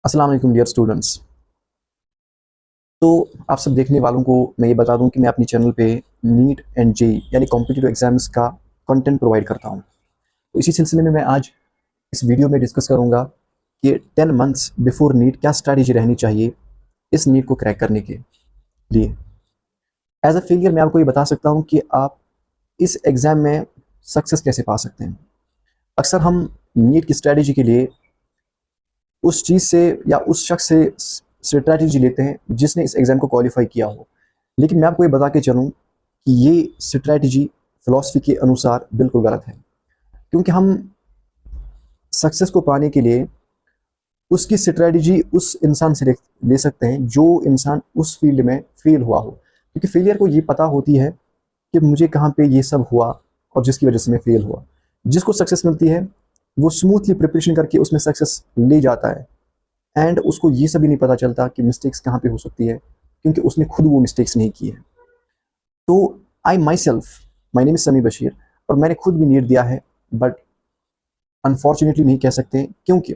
अस्सलाम वालेकुम dear students. तो आप सब देखने वालों को मैं ये बता दूं कि मैं अपने चैनल पे नीट एंड जेईई यानी कॉम्पिटिटिव एग्जाम्स का कंटेंट प्रोवाइड करता हूं। तो इसी सिलसिले में मैं आज इस वीडियो में डिस्कस करूंगा कि 10 मंथ्स बिफोर नीट क्या स्ट्रैटेजी रहनी चाहिए इस नीट को क्रैक करने के लिए। एज अ फेलियर मैं आपको ये बता सकता हूँ कि आप इस एग्ज़ाम में सक्सेस कैसे पा सकते हैं। अक्सर हम नीट की स्ट्रैटेजी के लिए उस चीज़ से या उस शख्स से स्ट्रैटेजी लेते हैं जिसने इस एग्ज़ाम को क्वालिफाई किया हो। लेकिन मैं आपको ये बता के चलूँ कि ये स्ट्रैटेजी फ़िलॉसफ़ी के अनुसार बिल्कुल गलत है, क्योंकि हम सक्सेस को पाने के लिए उसकी स्ट्रैटेजी उस इंसान से ले सकते हैं जो इंसान उस फील्ड में फेल हुआ हो, क्योंकि फेलियर को ये पता होती है कि मुझे कहाँ पे ये सब हुआ और जिसकी वजह से मैं फेल हुआ। जिसको सक्सेस मिलती है वो स्मूथली प्रिपरेशन करके उसमें सक्सेस ले जाता है एंड उसको ये सभी नहीं पता चलता कि मिस्टेक्स कहाँ पे हो सकती है, क्योंकि उसने खुद वो मिस्टेक्स नहीं की है। तो I myself, my name is Sami Bashir, और मैंने खुद भी नीट दिया है, बट अनफॉर्चुनेटली नहीं कह सकते, क्योंकि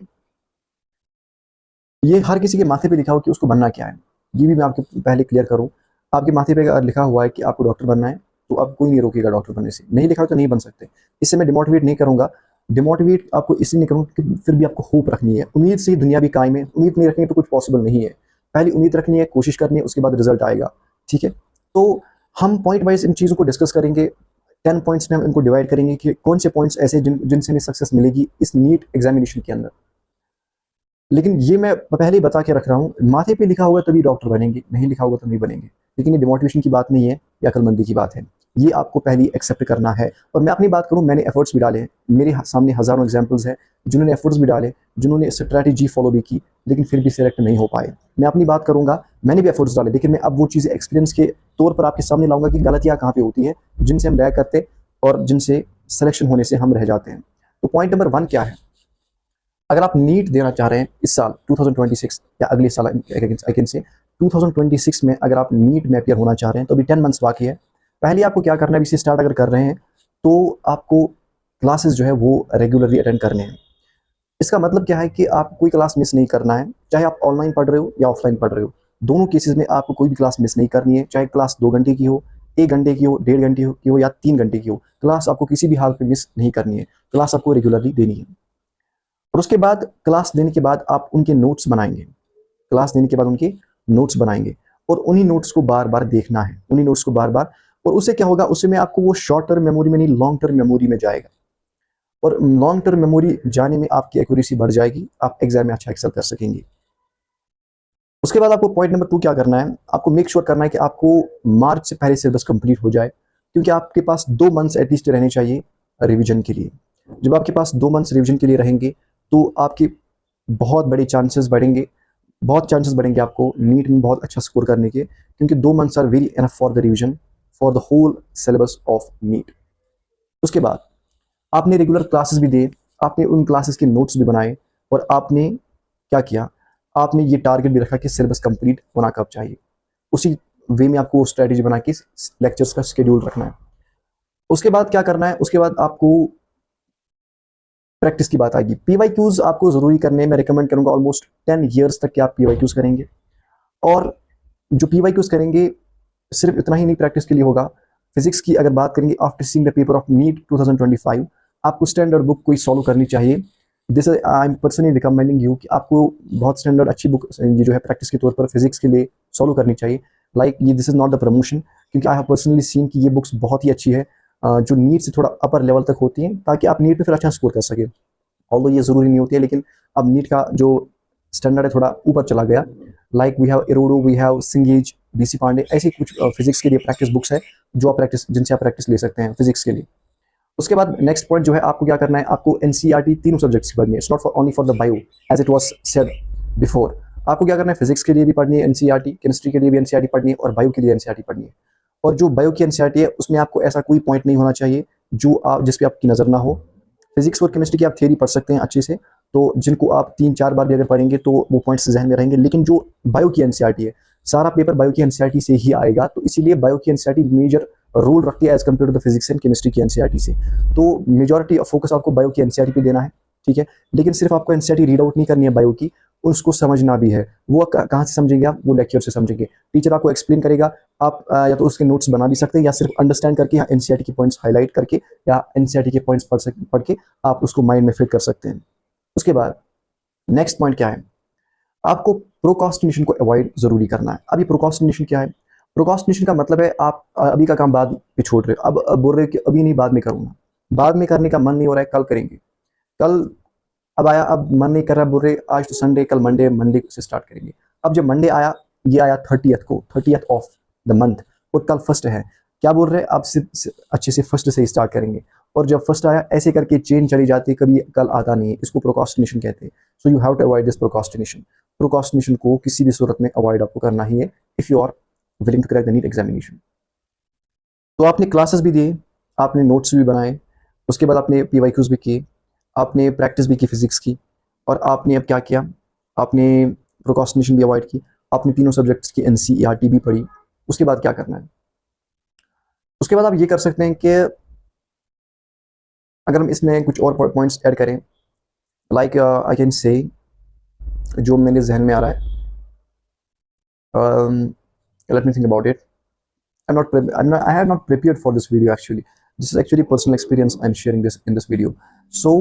ये हर किसी के माथे पे लिखा हो कि उसको बनना क्या है। ये भी मैं आपके पहले क्लियर करूँ। आपके माथे पे अगर लिखा हुआ है कि आपको डॉक्टर बनना है, तो अब कोई नहीं रोकेगा डॉक्टर बनने से। नहीं लिखा हो तो नहीं बन सकते। इससे मैं डिमोटिवेट नहीं करूँगा। डिमोटिवेट आपको इसलिए नहीं करूँगा कि फिर भी आपको होप रखनी है। उम्मीद से ही दुनिया भी कायम है। उम्मीद नहीं रखनी तो कुछ पॉसिबल नहीं है। पहले उम्मीद रखनी है, कोशिश करनी है, उसके बाद रिजल्ट आएगा। ठीक है? तो हम पॉइंट वाइज इन चीज़ों को डिस्कस करेंगे। 10 पॉइंट्स में हम इनको डिवाइड करेंगे कि कौन से पॉइंट्स ऐसे जिनसे हमें सक्सेस मिलेगी इस नीट एग्जामिनेशन के अंदर। लेकिन ये मैं पहले ही बता के रख रहा हूँ, माथे पे लिखा होगा तभी डॉक्टर बनेंगे, नहीं लिखा होगा तो नहीं बनेंगे। लेकिन ये डिमोटिवेशन की बात नहीं है, ये अक्लमंदी की बात है। ये आपको पहले एक्सेप्ट करना है। और मैं अपनी बात करूँ, मैंने एफर्ट्स भी डाले हैं। मेरे सामने हज़ारों एग्जाम्पल्स हैं जिन्होंने एफर्ट्स भी डाले, जिन्होंने स्ट्रैटेजी फॉलो भी की, लेकिन फिर भी सिलेक्ट नहीं हो पाए। मैं अपनी बात करूँगा, मैंने भी एफर्ट्स डाले, लेकिन मैं अब वो चीज़ें एक्सपीरियंस के तौर पर आपके सामने लाऊंगा कि गलतियाँ कहाँ पे होती हैं, जिनसे हम लैग करते और जिनसे सिलेक्शन होने से हम रह जाते हैं। तो पॉइंट नंबर 1 क्या है? अगर आप नीट देना चाह रहे हैं इस साल 2026 या अगले साल, आई कैन से 2026 में अगर आप नीट में अपियर होना चाह रहे हैं तो अभी 10 मंथ्स बाकी है। पहले आपको क्या करना है, अभी से स्टार्ट अगर कर रहे हैं तो आपको क्लासेस जो है वो रेगुलरली अटेंड करने हैं। इसका मतलब क्या है कि आप कोई क्लास मिस नहीं करना है, चाहे आप ऑनलाइन पढ़ रहे हो या ऑफलाइन पढ़ रहे हो। दोनों केसेस में आपको कोई भी क्लास मिस नहीं करनी है, चाहे क्लास 2 घंटे की हो, 1 घंटे की हो, 1.5 घंटे की हो या 3 घंटे की हो। क्लास आपको किसी भी हाल पे मिस नहीं करनी है, क्लास आपको रेगुलरली देनी है। और उसके बाद क्लास लेने के बाद आप उनके नोट्स बनाएंगे। क्लास लेने के बाद उनके नोट्स बनाएंगे और उन्हीं नोट्स को बार बार देखना है, उन्हीं नोट्स को बार बार। और उससे क्या होगा, उसमें आपको वो शॉर्ट टर्म मेमोरी में नहीं, लॉन्ग टर्म मेमोरी में जाएगा। और लॉन्ग टर्म मेमोरी जाने में आपकी एक्यूरेसी बढ़ जाएगी, आप एग्जाम में अच्छा एक्सेल कर सकेंगे। उसके बाद आपको पॉइंट नंबर 2 क्या करना है, आपको मेक श्योर करना है कि आपको मार्च से पहले सिलेबस कंप्लीट हो जाए, क्योंकि आपके पास 2 मंथ्स एटलीस्ट रहने चाहिए रिविजन के लिए। जब आपके पास 2 मंथ्स रिविजन के लिए रहेंगे तो आपके बहुत बड़े चांसेस बढ़ेंगे, बहुत चांसेस बढ़ेंगे आपको नीट में बहुत अच्छा स्कोर करने के, क्योंकि 2 months are very enough for the revision for the whole syllabus of NEET. उसके बाद आपने रेगुलर क्लासेस भी दिए, आपने उन क्लासेस के नोट्स भी बनाए, और आपने क्या किया, आपने ये टारगेट भी रखा कि सिलेबस कंप्लीट होना कब चाहिए। उसी वे में आपको स्ट्रेटेजी बना के लेक्चर्स का शेड्यूल रखना है। उसके बाद क्या करना है, उसके बाद आपको प्रैक्टिस की बात आएगी। पीवाईक्यूज आपको जरूरी करने मैं रिकमेंड करूंगा, ऑलमोस्ट 10 ईयर्स तक के आप पीवाईक्यूज करेंगे। और जो पीवाईक्यूज करेंगे सिर्फ इतना ही नहीं प्रैक्टिस के लिए होगा। फिजिक्स की अगर बात करेंगे, after seeing the paper of NEET 2025 आपको स्टैंडर्ड बुक कोई सॉल्व करनी चाहिए। This I am personally recommending you कि आपको बहुत स्टैंडर्ड अच्छी बुक ये जो है प्रैक्टिस के तौर पर फिजिक्स के लिए सॉल्व करनी चाहिए। लाइक ये this is not the promotion, क्योंकि आई हैव पर्सनली सीन कि ये बुक्स बहुत ही अच्छी है, जो नीट से थोड़ा अपर लेवल तक होती हैं, ताकि आप नीट पे फिर अच्छा स्कोर कर सके। ऑल्दो ये ज़रूरी नहीं होती है, लेकिन अब नीट का जो स्टैंडर्ड है थोड़ा ऊपर चला गया। Like we have Irodov, we have Cengage, B C Pandey, ऐसी कुछ फिजिक्स के लिए प्रैक्टिस बुक्स है जो आप जिनसे आप प्रैक्टिस ले सकते हैं फिजिक्स के लिए। उसके बाद नेक्स्ट पॉइंट जो है, आपको क्या करना है, आपको एनसीईआरटी तीनों सब्जेक्ट्स की पढ़नी है। It's not for only for the bio as it was said before. आपको क्या करना है, फिजिक्स के लिए भी पढ़नी है एनसीईआरटी, केमिस्ट्री के लिए भी एनसीईआरटी पढ़नी है, और बायो के लिए एनसीईआरटी पढ़नी है। और जो बायो की एनसीईआरटी है उसमें आपको ऐसा कोई पॉइंट नहीं होना चाहिए जो आप जिस पे आपकी नज़र ना हो। फिजिक्स और केमिस्ट्री की आप थ्योरी पढ़ सकते हैं अच्छे से, तो जिनको आप 3-4 बार भी अगर पढ़ेंगे तो वो पॉइंट्स जहन में रहेंगे। लेकिन जो बायो की एनसीईआरटी है, सारा पेपर बायो की एनसीईआरटी से ही आएगा, तो इसीलिए बायो की एनसीईआरटी मेजर रोल रखती है as compare to the physics and chemistry की एनसीईआरटी से। तो मेजॉरिटी ऑफ फोकस आपको बायो की एनसीईआरटी पे देना है, ठीक है। लेकिन सिर्फ आपको एनसीईआरटी रीड आउट नहीं करनी है बायो की, उसको समझना भी है। वो कहाँ से समझेंगे आप? वो लेक्चर से समझेंगे। टीचर आपको एक्सप्लेन करेगा, आप या तो उसके नोट्स बना भी सकते हैं या सिर्फ अंडरस्टैंड करके या एनसीईआरटी के पॉइंट्स हाईलाइट करके या एनसीईआरटी के पॉइंट्स पढ़ के आप उसको माइंड में फिट कर सकते हैं। उसके बाद नेक्स्ट पॉइंट क्या है? आपको प्रोक्रास्टिनेशन को अवॉइड जरूरी करना है। अब ये प्रोक्रास्टिनेशन क्या है? प्रोक्रास्टिनेशन का मतलब है आप अभी का काम बाद पे छोड़ रहे हो। अब बोल रहे हो कि अभी नहीं, बाद में करूंगा। बाद में करने का मन नहीं हो रहा है, कल करेंगे। कल अब आया, अब मन नहीं कर रहा, बोल रहे आज तो संडे, कल मंडे, मंडे से स्टार्ट करेंगे। अब जब मंडे आया, ये आया 30th को, 30th ऑफ द मंथ, और कल फर्स्ट है, क्या बोल रहे हैं? आप अच्छे से फर्स्ट से ही स्टार्ट करेंगे। और जब फर्स्ट आया, ऐसे करके चेन चली जाती है, कभी कल आता नहीं है। इसको प्रोक्रास्टिनेशन कहते हैं। So you have to avoid this procrastination. Procrastination को किसी भी सूरत में अवॉइड आपको करना ही है if you are willing to crack the NEET examination. तो आपने क्लासेस भी दिए, आपने नोट्स भी बनाए, उसके बाद आपने पीवाईक्यूज भी किए, आपने प्रैक्टिस भी की फिजिक्स की, और आपने अब क्या किया? आपने प्रोक्रास्टिनेशन भी अवॉइड की, आपने तीनों सब्जेक्ट्स की एनसीईआरटी भी पढ़ी। उसके बाद क्या करना है? उसके बाद आप ये कर सकते हैं कि अगर हम इसमें कुछ और पॉइंट्स ऐड करें, लाइक आई कैन से, जो मेरे जहन में आ रहा है, let me think about it. I have not prepared for this video actually. This is actually personal experience I'm sharing this in this video. So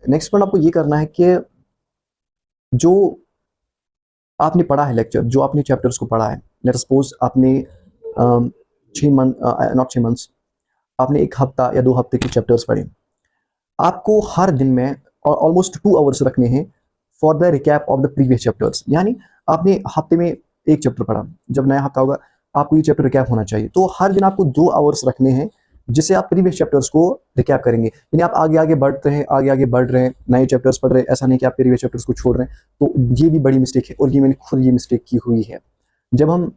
next point आपको ये करना है कि जो आपने पढ़ा है लेक्चर, जो आपने चैप्टर्स को पढ़ा है, लेट सपोज आपने 6 मंथ्स, आपने 1 हफ्ता या 2 हफ्ते के चैप्टर्स पढ़े। आपको हर दिन में ऑलमोस्ट 2 आवर्स रखने हैं for the recap of the previous chapters. यानी आपने हफ्ते में 1 चैप्टर पढ़ा, जब नया हफ्ता होगा आपको ये चैप्टर रिकैप होना चाहिए। तो हर दिन आपको 2 आवर्स रखने हैं जिससे आप प्रीवियस चैप्टर्स को रिकैप करेंगे। यानी आप आगे आगे बढ़ते हैं, आगे आगे बढ़ रहे हैं, नए चैप्टर्स पढ़ रहे हैं। ऐसा नहीं कि आप प्रीवियस चैप्टर्स को छोड़ रहे हैं। तो ये भी बड़ी मिस्टेक है, और ये मैंने खुद ये मिस्टेक की हुई है। जब हम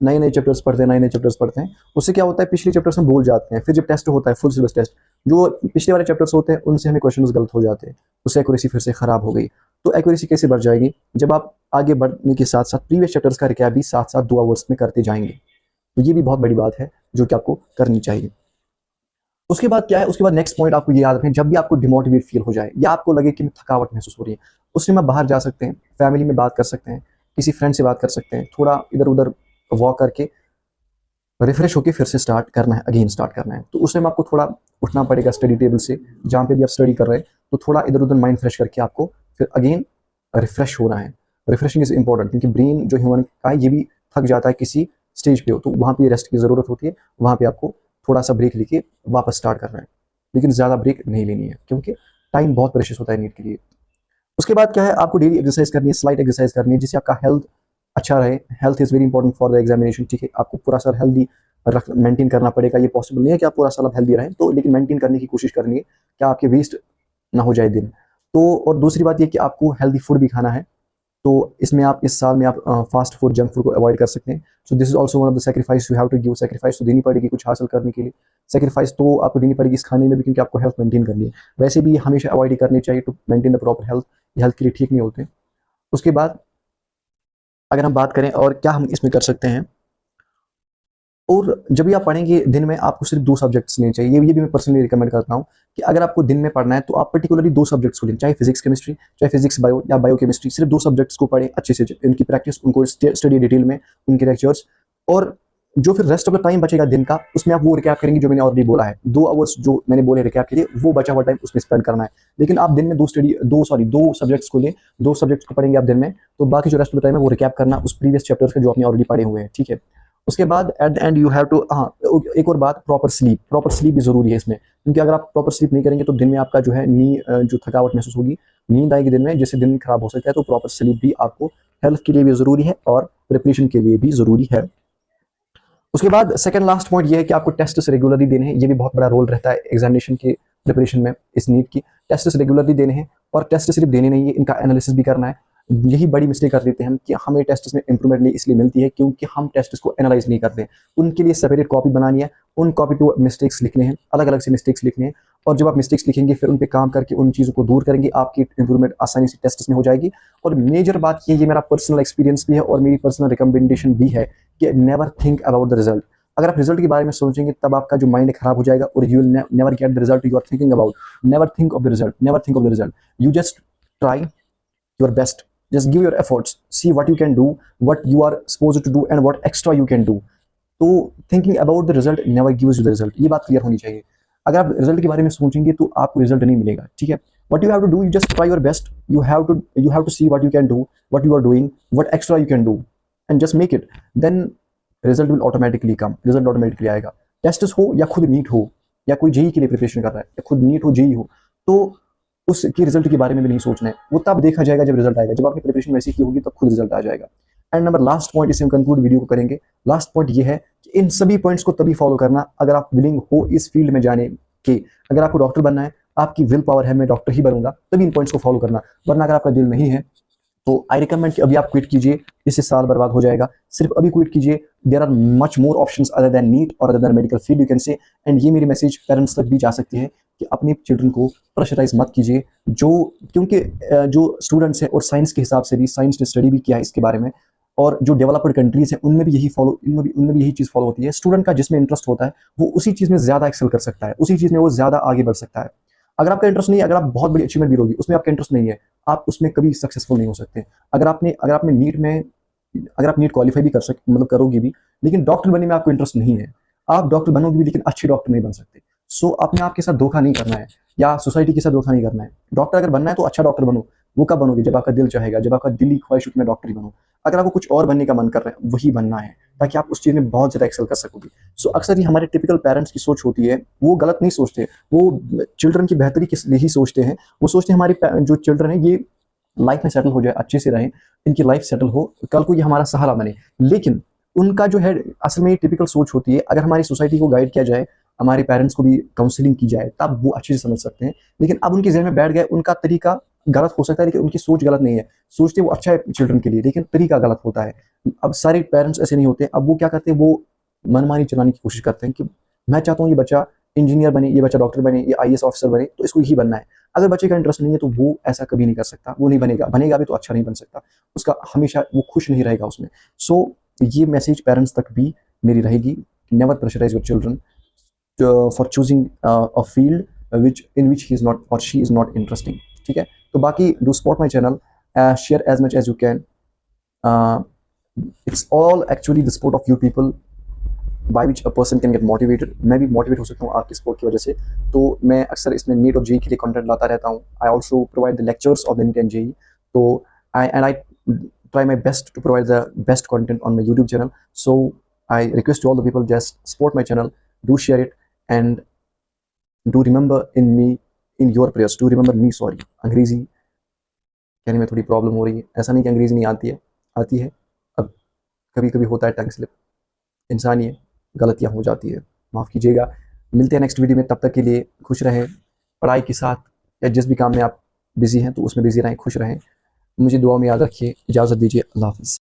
नए नए चैप्टर्स पढ़ते हैं, उससे क्या होता है, पिछले चैप्टर्स हम भूल जाते हैं। फिर जब टेस्ट होता है, फुल सिलेबस टेस्ट, जो पिछले वाले चैप्टर्स होते हैं उनसे हमें क्वेश्चंस गलत हो जाते हैं, उससे एक्यूरेसी फिर से खराब हो गई। तो एक्यूरेसी कैसे बढ़ जाएगी? जब आप आगे बढ़ने के साथ साथ प्रीवियस चैप्टर्स का रिकैप भी साथ साथ 2 आवर्स में करते जाएंगे। तो ये भी बहुत बड़ी बात है जो कि आपको करनी चाहिए। उसके बाद क्या है? उसके बाद नेक्स्ट पॉइंट आपको ये याद रखें, जब भी आपको डिमोटिवेट फील हो जाए या आपको लगे कि थकावट महसूस हो रही है, उस समय आप बाहर जा सकते हैं, फैमिली में बात कर सकते हैं, किसी फ्रेंड से बात कर सकते हैं, थोड़ा इधर उधर वॉक करके रिफ्रेश होकर फिर से स्टार्ट करना है, अगेन स्टार्ट करना है। तो उस टाइम आपको थोड़ा उठना पड़ेगा स्टडी टेबल से, जहाँ पे भी आप स्टडी कर रहे हैं। तो थोड़ा इधर उधर माइंड फ्रेश करके आपको फिर अगेन रिफ्रेश होना है। रिफ्रेशिंग इज इंपॉर्टेंट, क्योंकि ब्रेन जो ह्यूमन का है ये भी थक जाता है किसी स्टेज पे हो, तो वहाँ पे रेस्ट की ज़रूरत होती है। वहाँ पे आपको थोड़ा सा ब्रेक लेके वापस स्टार्ट करना है, लेकिन ज़्यादा ब्रेक नहीं लेनी है, क्योंकि टाइम बहुत प्रेशियस होता है नीट के लिए। उसके बाद क्या है? आपको डेली एक्सरसाइज करनी है, स्लाइट एक्सरसाइज करनी है, जिससे आपका हेल्थ अच्छा रहे। Health is very important for the examination. ठीक है, आपको पूरा साल हेल्दी मेंटेन करना पड़ेगा। ये पॉसिबल नहीं है कि आप पूरा साल हेल्दी रहें, तो लेकिन मेंटेन करने की कोशिश करनी है कि आपके वेस्ट ना हो जाए दिन। तो और दूसरी बात ये कि आपको हेल्दी फूड भी खाना है। तो इसमें आप इस साल में आप फास्ट फूड, जंक फूड को अवॉइड कर सकते हैं। So this is also one of the sacrifice you have to give. Sacrifice तो देनी पड़ेगी कुछ हासिल करने के लिए। सेक्रीफाइस तो आपको देनी पड़ेगी इस खाने में भी, क्योंकि आपको हेल्थ मेंटेन करनी है। वैसे भी हमेशा अवॉइड ही करनी चाहिए to maintain the proper health. Health के लिए ठीक नहीं होते। उसके बाद अगर हम बात करें और क्या हम इसमें कर सकते हैं, और जब भी आप पढ़ेंगे दिन में आपको सिर्फ 2 सब्जेक्ट्स लेने चाहिए। ये भी मैं पर्सनली रिकमेंड करता हूँ कि अगर आपको दिन में पढ़ना है तो आप पर्टिकुलरली 2 सब्जेक्ट्स को लें, चाहे फिजिक्स केमिस्ट्री, चाहे फिजिक्स बायो या बायो केमिस्ट्री। सिर्फ 2 सब्जेक्ट्स को पढ़ें अच्छे से, इनकी प्रैक्टिस, उनको स्टडी डिटेल में, उनके लेक्चर्स, और जो फिर रेस्ट ऑफ द टाइम बचेगा दिन का, उसमें आप वो रिकैप करेंगे जो मैंने ऑलरेडी बोला है। 2 आवर्स जो मैंने बोले रिकैप के लिए, वो बचा हुआ टाइम उसमें स्पेंड करना है। लेकिन आप दिन में 2 सब्जेक्ट्स को लें, 2 सब्जेक्ट्स को पढ़ेंगे आप दिन में, तो बाकी जो रेस्ट ऑफ द टाइम है वो रिकैप करना उस प्रीवियस चैप्टर्स के जो आपने ऑलरेडी पढ़े हुए हैं। ठीक है, उसके बाद at the end you have to, हाँ एक और बात, प्रॉपर स्लीप भी जरूरी है इसमें, क्योंकि अगर आप प्रॉपर स्लीप नहीं करेंगे तो दिन में आपका जो है जो थकावट महसूस होगी, नींद आएगी दिन में, जिससे दिन खराब हो सकता है। तो प्रॉपर स्लीप भी आपको हेल्थ के लिए भी जरूरी है और प्रिपरेशन के लिए भी जरूरी है। उसके बाद सेकंड लास्ट पॉइंट ये है कि आपको टेस्ट रेगुलरली देने हैं। ये भी बहुत बड़ा रोल रहता है एग्जामिनेशन के प्रिपरेशन में। इस नीट की टेस्ट रेगुलरली देने हैं, और टेस्ट सिर्फ देने नहीं है, इनका एनालिसिस भी करना है। यही बड़ी मिस्टेक कर देते हैं हम कि हमें टेस्ट में इंप्रूवमेंट नहीं इसलिए मिलती है क्योंकि हम टेस्ट को एनालाइज नहीं करते। उनके लिए सेपरेट कॉपी बनानी है, उन कॉपी टू मिस्टेक्स लिखने हैं, अलग अलग से मिस्टेक्स लिखने हैं, और जब आप मिस्टेक्स लिखेंगे फिर उन पे काम करके उन चीज़ों को दूर करेंगे, आपकी इंप्रूवमेंट आसानी से टेस्ट में हो जाएगी। और मेजर बात ये मेरा पर्सनल एक्सपीरियंस भी है और मेरी पर्सनल रिकमेंडेशन भी है कि never think about the result. अगर आप रिजल्ट के बारे में सोचेंगे तब आपका जो माइंड खराब हो जाएगा, और you will never get the result you are thinking about. Never think of the result, never think of the result, you just try your best, just give your efforts, see what you can do, what you are supposed to do and what extra you can do. तो thinking about the result never gives you the result, ये बात clear होनी चाहिए। अगर आप result के बारे में सोचेंगे तो आपको रिजल्ट नहीं मिलेगा, ठीक है। What you have to do, you just try your best, you have to see what you can do, what you are doing, what extra you can do, and just make it, then result will automatically come, result automatically आएगा। Test हो या खुद NEET हो या कोई JEE के लिए preparation कर रहा है या खुद नीट हो जेई हो, तो उसके रिजल्ट के बारे में भी नहीं सोचना है, वो तब देखा जाएगा जब रिजल्ट आएगा। जब आपकी प्रिपरेशन वैसी की होगी तब खुद रिजल्ट आ जाएगा। एंड नंबर लास्ट पॉइंट, इससे हम कंक्लूड वीडियो को करेंगे। लास्ट पॉइंट ये है कि इन सभी पॉइंट्स को तभी फॉलो करना अगर आप विलिंग हो इस फील्ड में जाने के। अगर आपको डॉक्टर बनना है, आपकी विल पावर है मैं डॉक्टर ही बनूंगा, तभी इन पॉइंट्स को फॉलो करना। वरना अगर आपका दिल नहीं है तो आई रिकमेंड कि अभी आप क्विट कीजिए, इससे साल बर्बाद हो जाएगा। सिर्फ अभी क्विट कीजिए। There are much more options other than NEET और other than medical field you can say. And ये मेरी मैसेज पेरेंट्स तक भी जा सकती है कि अपने चिल्ड्रन को प्रेशराइज मत कीजिए, क्योंकि जो स्टूडेंट्स हैं और साइंस के हिसाब से भी, साइंस ने स्टडी भी किया है इसके बारे में, और जो डेवलप्ड कंट्रीज हैं उनमें भी यही चीज़ फॉलो होती है। स्टूडेंट का जिसमें इंटरेस्ट होता है वो उसी चीज़ में ज़्यादा एक्सेल कर सकता है, उसी चीज़ में वो ज़्यादा आगे बढ़ सकता है। अगर आपका इंटरेस्ट नहीं है, अगर आप बहुत बड़ी अचीवमेंट भी होगी उसमें आपका इंटरेस्ट नहीं है, आप उसमें कभी सक्सेसफुल नहीं हो सकते। अगर आप नीट क्वालिफाई भी कर सकते, मतलब करोगी भी, लेकिन डॉक्टर बनने में आपको इंटरेस्ट नहीं है, आप डॉक्टर बनोगे भी लेकिन अच्छे डॉक्टर नहीं बन सकते। सो अपने आप के साथ धोखा नहीं करना है या सोसाइटी के साथ धोखा नहीं करना है। डॉक्टर अगर बनना है तो अच्छा डॉक्टर बनो। वो कब बनोगे? जब आपका दिल चाहेगा, जब आपका दिली ख्वाहिश मैं डॉक्टर ही बनूं। अगर आपको कुछ और बनने का मन कर रहा है वही बनना है, ताकि आप उस चीज़ में बहुत ज़्यादा एक्सेल कर सकोगे। सो अक्सर ये हमारे टिपिकल पेरेंट्स की सोच होती है, वो गलत नहीं सोचते, वो चिल्ड्रन की बेहतरी के लिए ही सोचते हैं। वो सोचते हैं हमारे जो चिल्ड्रन है ये लाइफ में सेटल हो जाए, अच्छे से रहें, इनकी लाइफ सेटल हो, कल को ये हमारा सहारा बने। लेकिन उनका जो है असल में ये टिपिकल सोच होती है। अगर हमारी सोसाइटी को गाइड किया जाए, हमारे पेरेंट्स को भी काउंसलिंग की जाए, तब वो अच्छे से समझ सकते हैं। लेकिन अब उनके जहन में बैठ गए, उनका तरीका गलत हो सकता है, लेकिन उनकी सोच गलत नहीं है। सोचते वो अच्छा है चिल्ड्रन के लिए, लेकिन तरीका गलत होता है। अब सारे पेरेंट्स ऐसे नहीं होते। अब वो क्या करते हैं, वो मनमानी चलाने की कोशिश करते हैं कि मैं चाहता हूँ ये बच्चा इंजीनियर बने, ये बच्चा डॉक्टर बने, ये आईएएस ऑफिसर बने, तो इसको यही बनना है। अगर बच्चे का इंटरेस्ट नहीं है तो वो ऐसा कभी नहीं कर सकता, वो नहीं बनेगा, बनेगा भी तो अच्छा नहीं बन सकता, उसका हमेशा वो खुश नहीं रहेगा उसमें। सो ये मैसेज पेरेंट्स तक भी मेरी रहेगी, never pressurise your children for choosing a field in which he is not or she is not interesting, ठीक है। तो बाकी do support my channel, share as much as you can. It's all actually the support of you people by which a person can get motivated. मैं भी motivate हो सकता हूँ आपकी सपोर्ट की वजह से। तो मैं अक्सर इसमें नीट और जेई के लिए कंटेंट लाता रहता हूँ। I also provide the lectures of the NEET and JEE. तो I try my best to provide the best content on my YouTube channel. So I request to all the people, just support my channel, do share it, and do remember in me in your prayers, do remember me। Sorry, अंग्रेजी कहने में थोड़ी problem हो रही है। ऐसा नहीं कि अंग्रेजी नहीं आती है, आती है। अब कभी कभी होता है टंग स्लिप, इंसान ही है, गलतियाँ हो जाती है, माफ़ कीजिएगा। मिलते हैं नेक्स्ट वीडियो में, तब तक के लिए खुश रहें पढ़ाई के साथ, या जिस भी काम में आप बिजी हैं तो उसमें बिजी रहें, खुश रहें। मुझे दुआ में याद रखिए। इजाज़त दीजिए, अल्लाह हाफ़िज़।